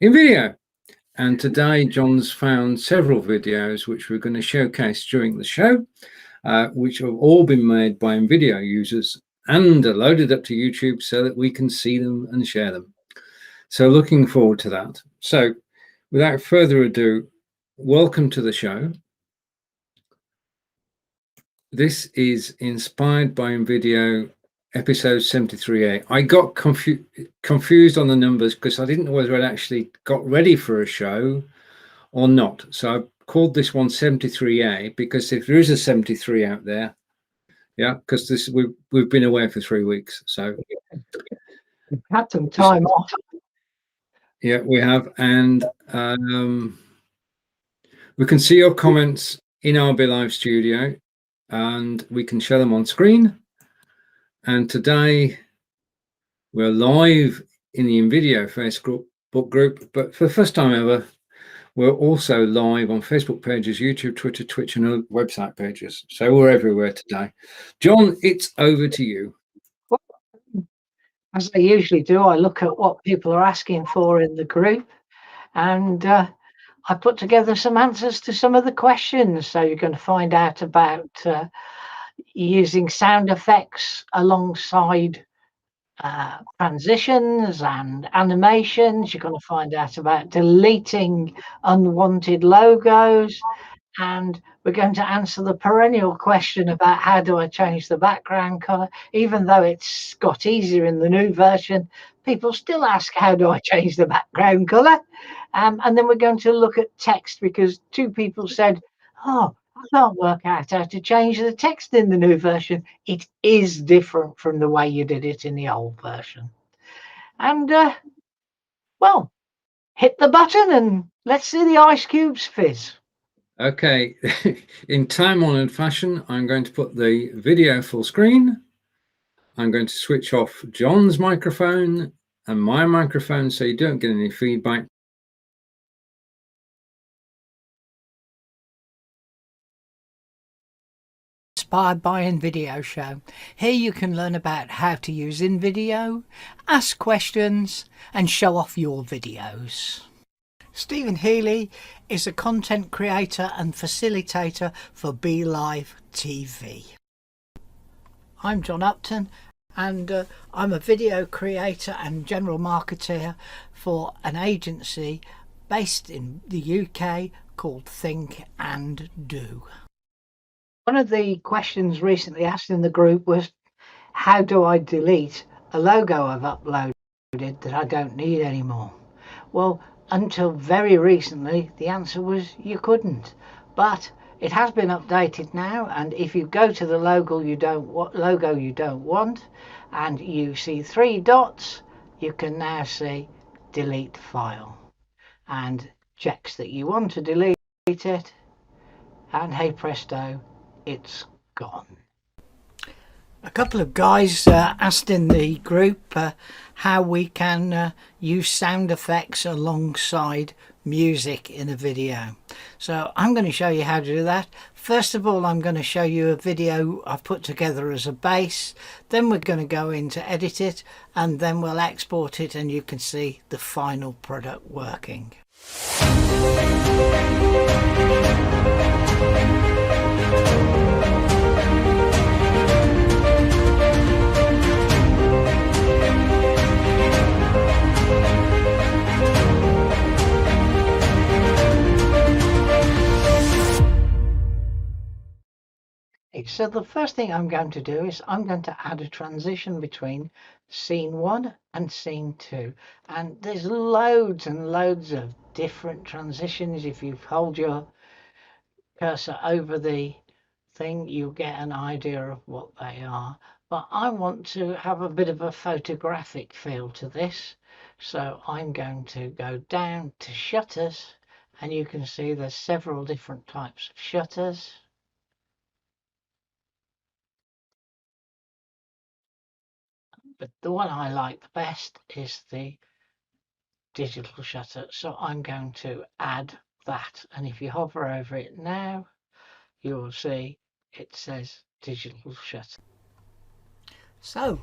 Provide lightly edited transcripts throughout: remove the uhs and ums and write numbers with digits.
Invideo. And today Jon's found several videos which we're going to showcase during the show, which have all been made by Invideo users and are loaded up to YouTube so that we can see them and share them. So looking forward to that. So without further ado, welcome to the show. This is inspired by Invideo episode 73A. I got confused on the numbers because I didn't know whether I'd actually got ready for a show or not. So I called this one 73A because if there is a 73 out there, yeah, because this we've been away for 3 weeks. So we've had some time off. Yeah, we have, and we can see your comments in our BeLive studio, and we can share them on screen. And today we're live in the Invideo Facebook group, but for the first time ever, we're also live on Facebook pages, YouTube, Twitter, Twitch, and website pages. So we're everywhere today. Jon, it's over to you. As I usually do, I look at what people are asking for in the group, and I put together some answers to some of the questions. So you're going to find out about using sound effects alongside transitions and animations. You're going to find out about deleting unwanted logos, and we're going to answer the perennial question about how do I change the background color. Even though it's got easier in the new version, people still ask how do I change the background color. And then we're going to look at text, because 2 people said, oh, I can't work out how to change the text in the new version. It is different from the way you did it in the old version. And well, hit the button and let's see the ice cubes fizz. Okay, in time-honored fashion, I'm going to put the video full screen. I'm going to switch off Jon's microphone and my microphone so you don't get any feedback. Inspired by Invideo show. Here you can learn about how to use Invideo, ask questions and show off your videos. Steven Healey is a content creator and facilitator for BeLive TV. I'm Jon Upton, and I'm a video creator and general marketer for an agency based in the UK called Think and Do. One of the questions recently asked in the group was, how do I delete a logo I've uploaded that I don't need anymore? Well, until very recently, the answer was you couldn't. But it has been updated now, and if you go to the logo you don't want, and you see 3 dots, you can now see delete file, and checks that you want to delete it, and hey presto, it's gone. A couple of guys asked in the group how we can use sound effects alongside music in a video. So I'm going to show you how to do that. First of all, I'm going to show you a video I've put together as a base. Then we're going to go in to edit it, and then we'll export it and you can see the final product working. So the first thing I'm going to do is I'm going to add a transition between scene 1 and scene 2, and there's loads and loads of different transitions. If you hold your cursor over the thing, you'll get an idea of what they are, but I want to have a bit of a photographic feel to this, so I'm going to go down to shutters, and you can see there's several different types of shutters. But the one I like the best is the digital shutter. So I'm going to add that. And if you hover over it now, you'll see it says digital shutter. So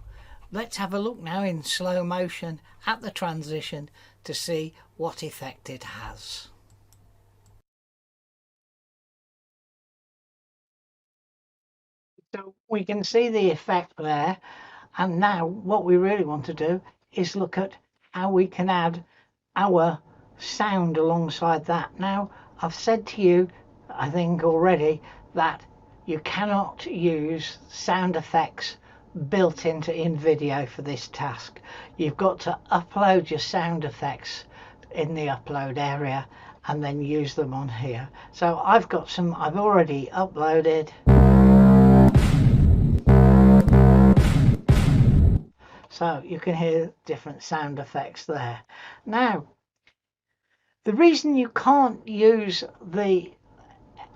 Let's have a look now in slow motion at the transition to see what effect it has. So we can see the effect there, and now what we really want to do is look at how we can add our sound alongside that. Now, I've said to you, I think already, that you cannot use sound effects built into Invideo for this task. You've got to upload your sound effects in the upload area and then use them on here. So I've got some I've already uploaded. So you can hear different sound effects there. Now, the reason you can't use the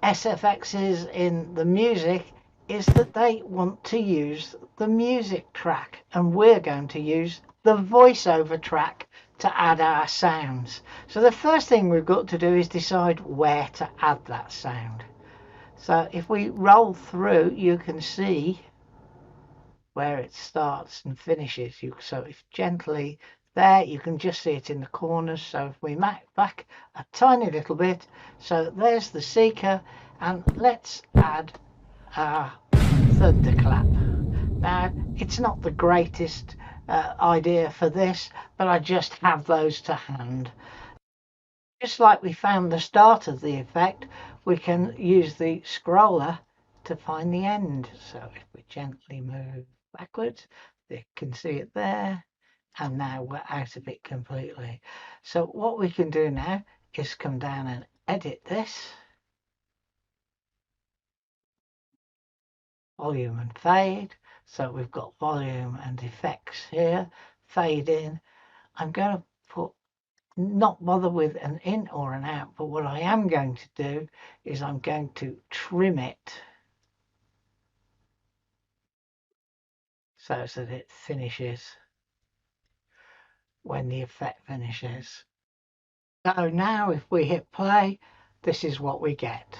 SFXs in the music is that they want to use the music track, and we're going to use the voiceover track to add our sounds. So the first thing we've got to do is decide where to add that sound. So if we roll through, you can see where it starts and finishes. So if gently there, you can just see it in the corners. So if we back a tiny little bit, so there's the seeker, and let's add our thunderclap. Now, it's not the greatest idea for this, but I just have those to hand. Just like we found the start of the effect, we can use the scroller to find the end. So if we gently move backwards, you can see it there, and now we're out of it completely. So what we can do now is come down and edit this, volume and fade. So we've got volume and effects here, fade in. I'm going to put not bother with an in or an out, but what I am going to do is I'm going to trim it so that it finishes when the effect finishes. So now if we hit play, this is what we get.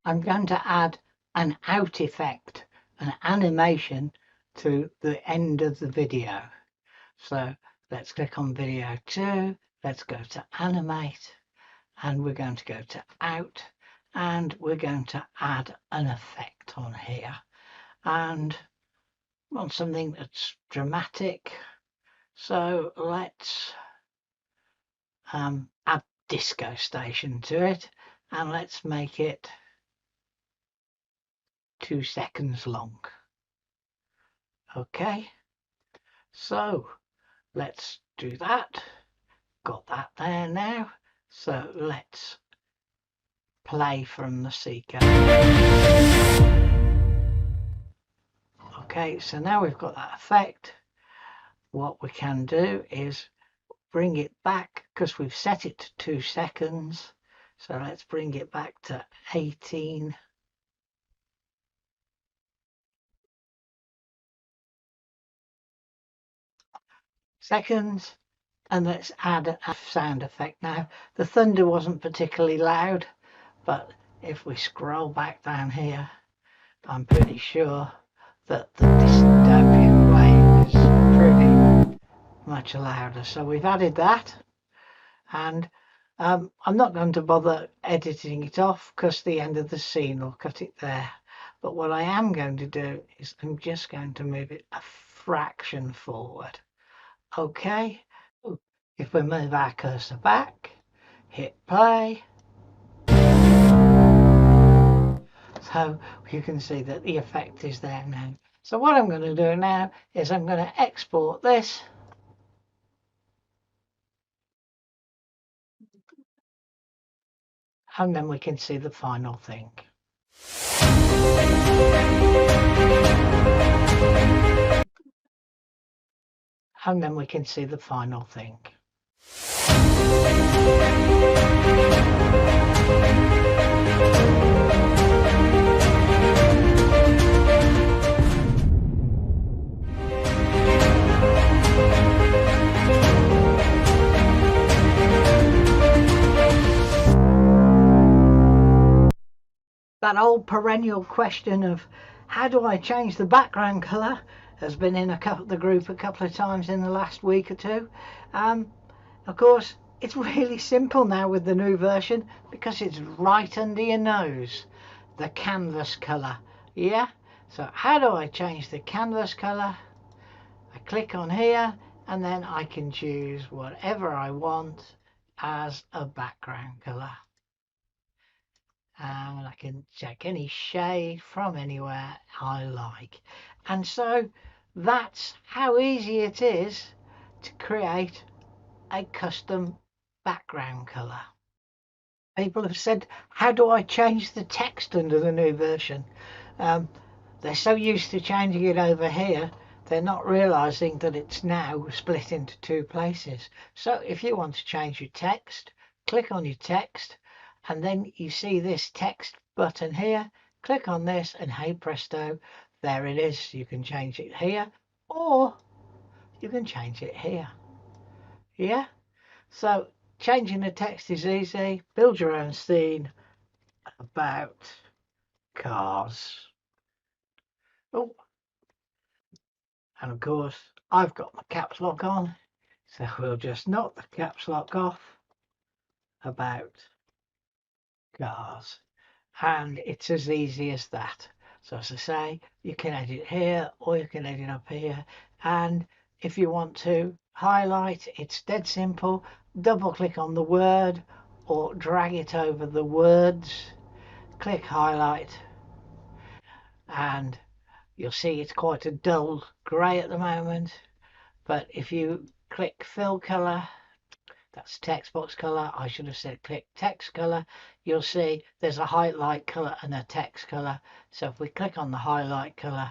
I'm going to add an out effect, an animation to the end of the video. So let's click on video 2, let's go to animate, and we're going to go to out, and we're going to add an effect on here, and want something that's dramatic. So let's add disco station to it, and let's make it 2 seconds long. Okay, so let's do that. Got that there now. So let's play from the seeker. Okay, so now we've got that effect. What we can do is bring it back, because we've set it to 2 seconds. So let's bring it back to 18. Seconds, and let's add a sound effect. Now, the thunder wasn't particularly loud, but if we scroll back down here, I'm pretty sure that the dystopian wave is pretty much louder. So we've added that, and I'm not going to bother editing it off because the end of the scene will cut it there. But what I am going to do is I'm just going to move it a fraction forward. Okay, if we move our cursor back, hit play, so you can see that the effect is there now. So what I'm going to do now is I'm going to export this, and then we can see the final thing. And then we can see the final thing. That old perennial question of how do I change the background color has been in the group a couple of times in the last week or two. Of course, it's really simple now with the new version because it's right under your nose, the canvas color. Yeah, so how do I change the canvas color? I click on here and then I can choose whatever I want as a background color. And I can check any shade from anywhere I like. And so that's how easy it is to create a custom background color. People have said, how do I change the text under the new version? They're so used to changing it over here, they're not realizing that it's now split into two places. So if you want to change your text, click on your text, and then you see this text button here. Click on this and hey presto, there it is. You can change it here or you can change it here. Yeah, so changing the text is easy. Build your own scene about cars. Oh, and of course I've got my caps lock on, so we'll just knock the caps lock off. About cars, and it's as easy as that. So as I say, you can edit here or you can edit up here, and if you want to highlight, it's dead simple. Double click on the word or drag it over the words, click highlight, and you'll see it's quite a dull grey at the moment. But if you click fill color, that's text box color, I should have said click text color, you'll see there's a highlight color and a text color. So if we click on the highlight color,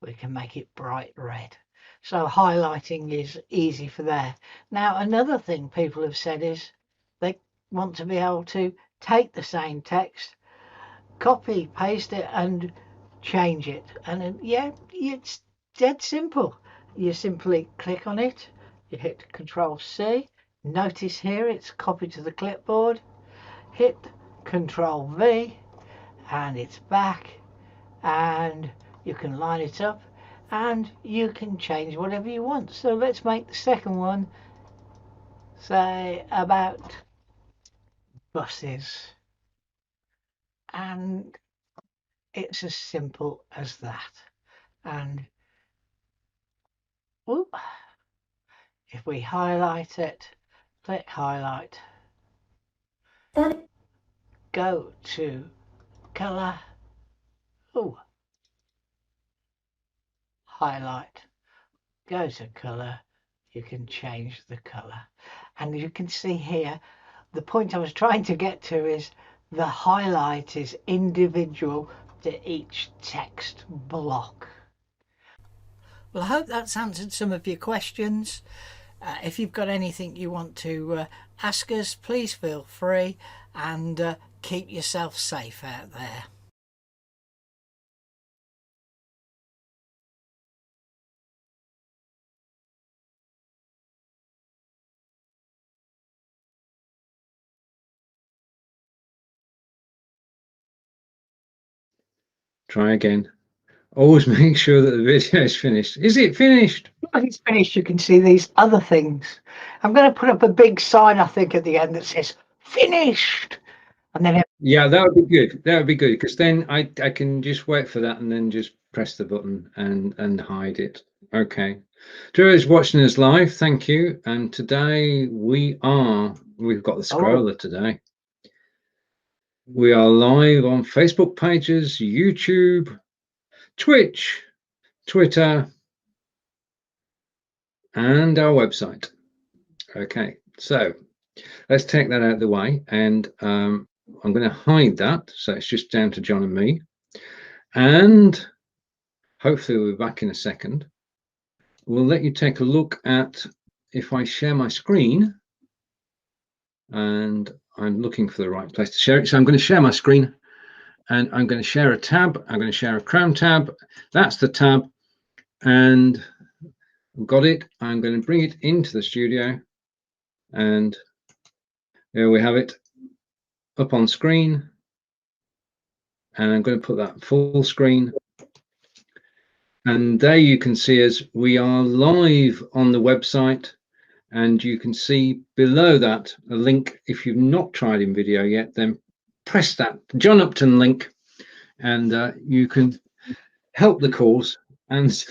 we can make it bright red. So highlighting is easy for there. Now another thing people have said is they want to be able to take the same text, copy, paste it and change it. And yeah, it's dead simple. You simply click on it, you hit Control C. Notice here it's copied to the clipboard. Hit Control V and it's back, and you can line it up and you can change whatever you want. So let's make the second one say about buses, and it's as simple as that. And whoop, if we highlight it, click highlight, go to color, oh, highlight, go to color, you can change the color. And you can see here, the point I was trying to get to is the highlight is individual to each text block. Well, I hope that's answered some of your questions. If you've got anything you want to ask us, please feel free, and keep yourself safe out there. Try again. Always make sure that the video is finished. Is it finished? When it's finished, you can see these other things. I'm going to put up a big sign, I think, at the end that says finished. And then yeah, that would be good. That would be good, because then I can just wait for that and then just press the button and hide it. Okay. To those watching us live, thank you. And today we've got the scroller today. We are live on Facebook pages, YouTube, Twitch, Twitter, and our website. Okay, so let's take that out of the way, and I'm going to hide that, so it's just down to John and me, and hopefully we'll be back in a second. We'll let you take a look at, if I share my screen, and I'm looking for the right place to share it, so I'm going to share my screen, and I'm going to share a tab. I'm going to share a Chrome tab. That's the tab, and I've got it. I'm going to bring it into the studio, and there we have it up on screen. and I'm going to put that full screen. And there you can see us. We are live on the website, and you can see below that a link. If you've not tried Invideo yet, then press that Jon Upton link, and you can help the cause. And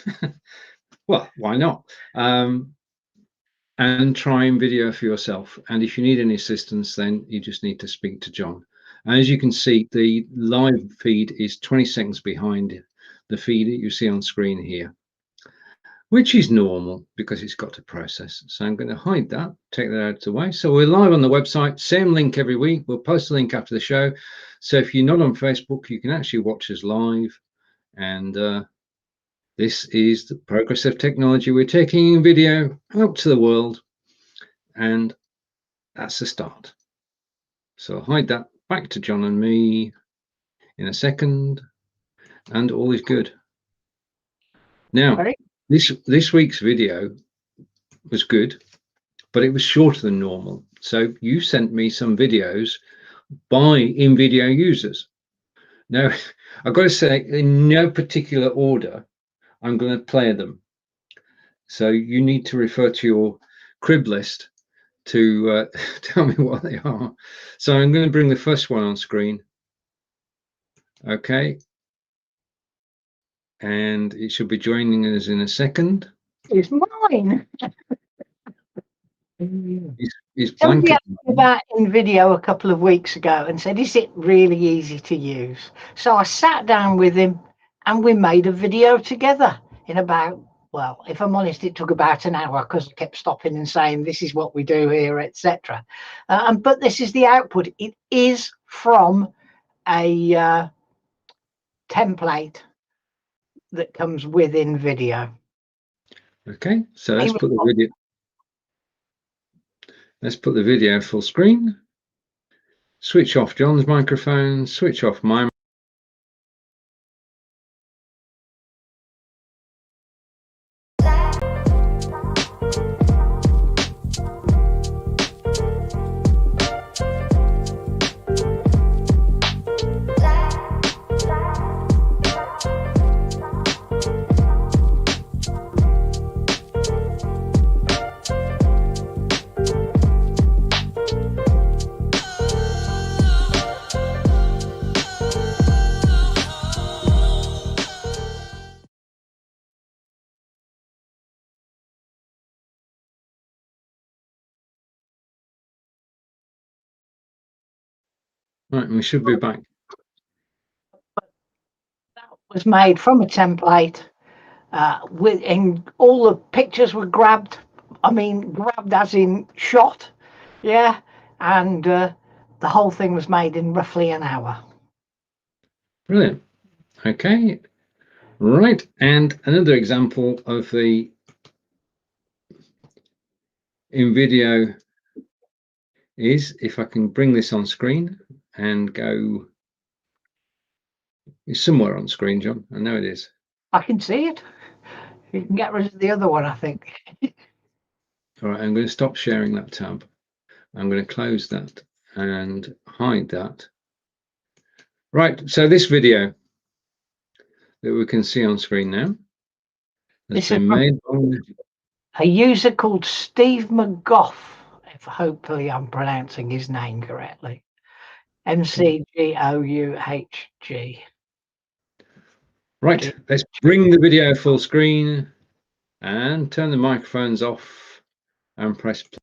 well, why not? And try Invideo for yourself. And if you need any assistance, then you just need to speak to Jon. And as you can see, the live feed is 20 seconds behind the feed that you see on screen here, which is normal because it's got to process. So I'm going to hide that, take that out of the way. So we're live on the website, same link every week. We'll post a link after the show. So if you're not on Facebook, you can actually watch us live. And this is the progress of technology. We're taking in video out to the world, and that's the start. So I'll hide that, back to Jon and me in a second, and all is good. Now, this week's video was good, but it was shorter than normal. So you sent me some videos by Invideo users. Now, I've got to say, in no particular order, I'm going to play them. So you need to refer to your crib list to tell me what they are. So I'm going to bring the first one on screen. Okay. And it should be joining us in a second. It's mine. It's Somebody blanket. asked me about Invideo a couple of weeks ago and said, is it really easy to use? So I sat down with him and we made a video together in about, well, if I'm honest, it took about an hour because I kept stopping and saying, this is what we do here, etc. But this is the output. It is from a template that comes with Invideo. Okay, so let's put the video. Let's put the video full screen. Switch off Jon's microphone. Switch off my. Right, we should be back. That was made from a template. And all the pictures were grabbed. I mean, grabbed as in shot. Yeah. And the whole thing was made in roughly an hour. Brilliant. Okay. Right. And another example of the Invideo is, if I can bring this on screen and go, it's somewhere on screen, Jon. I know it is. I can see it. You can get rid of the other one, I think. All right, I'm going to stop sharing that tab. I'm going to close that and hide that. Right, so this video that we can see on screen now has been made by a user called Steve McGough, if hopefully I'm pronouncing his name correctly. McGouhg. Right, let's bring the video full screen and turn the microphones off and press play.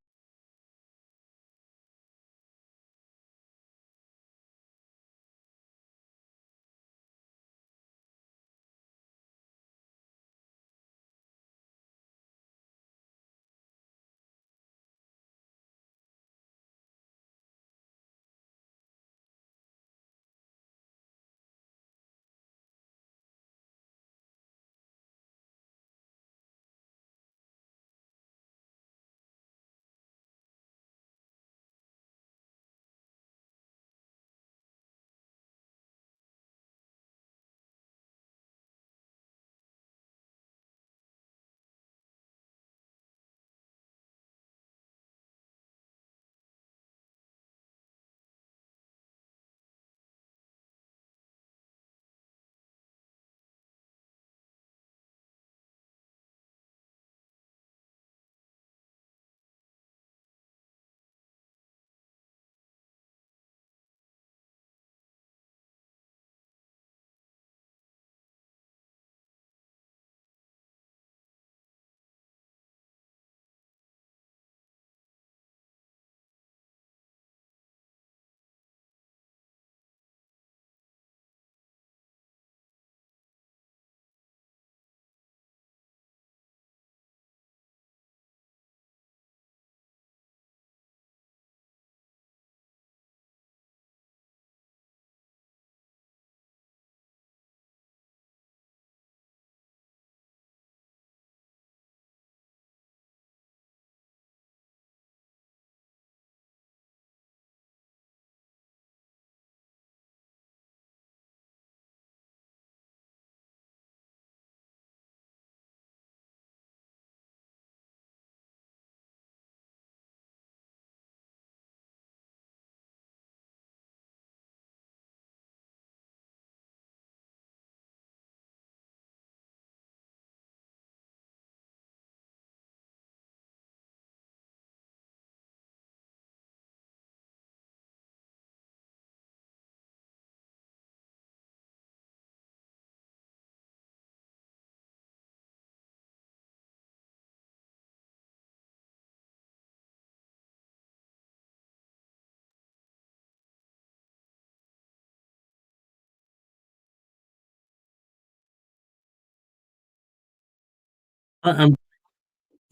I've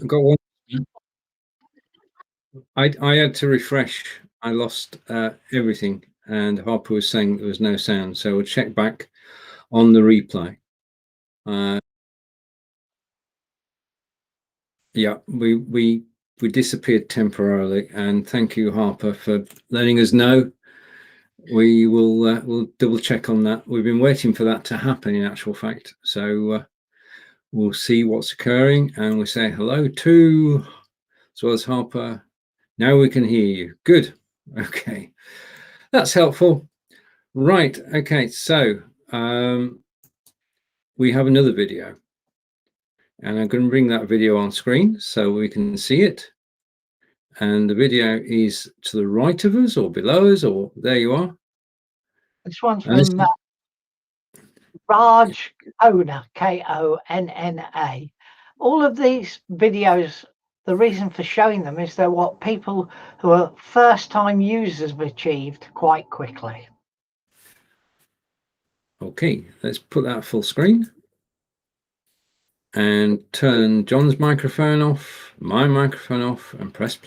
got one. I had to refresh. I lost everything, and Harper was saying there was no sound, so we'll check back on the replay. Yeah, we disappeared temporarily, and thank you, Harper, for letting us know. We will we'll double check on that. We've been waiting for that to happen, in actual fact. So we'll see what's occurring, and we'll say hello to, as well as Harper. Now we can hear you. Good. Okay, that's helpful. Right. Okay. So we have another video, and I'm going to bring that video on screen so we can see it. And the video is to the right of us or below us, or there you are. This one's from Raj Konna, Konna. All of these videos, the reason for showing them is they're what people who are first-time users have achieved quite quickly. Okay, let's put that full screen and turn John's microphone off, my microphone off, and press play.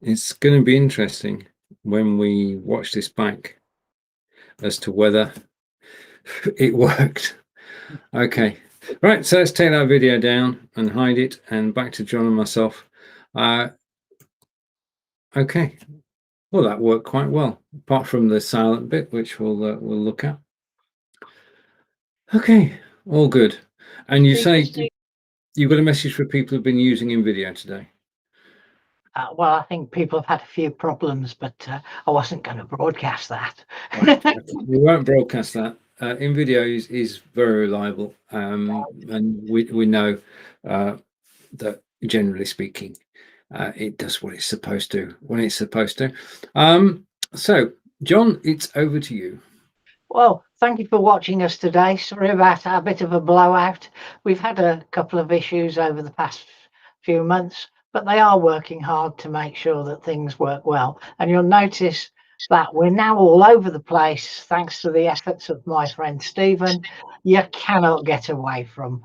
It's going to be interesting when we watch this back as to whether it worked. Okay, right, so let's take that video down and hide it, and back to John and myself. Okay, well, that worked quite well, apart from the silent bit, which we'll look at. Okay, all good. And you say you've got a message for people who've been using Invideo today? Well, I think people have had a few problems, but I wasn't going to broadcast that. We won't broadcast that. Invideo is very reliable, and we know that, generally speaking, it does what it's supposed to when it's supposed to. So John, it's over to you. Well, thank you for watching us today. Sorry about a bit of a blowout. We've had a couple of issues over the past few months, but they are working hard to make sure that things work well. And you'll notice that we're now all over the place thanks to the efforts of my friend Steven. You cannot get away from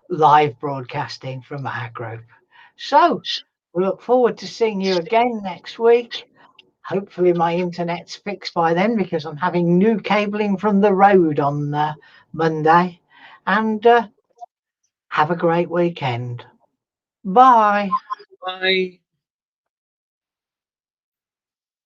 live broadcasting from our group. So we look forward to seeing you again next week. Hopefully my internet's fixed by then, because I'm having new cabling from the road on Monday. And have a great weekend. Bye. Bye.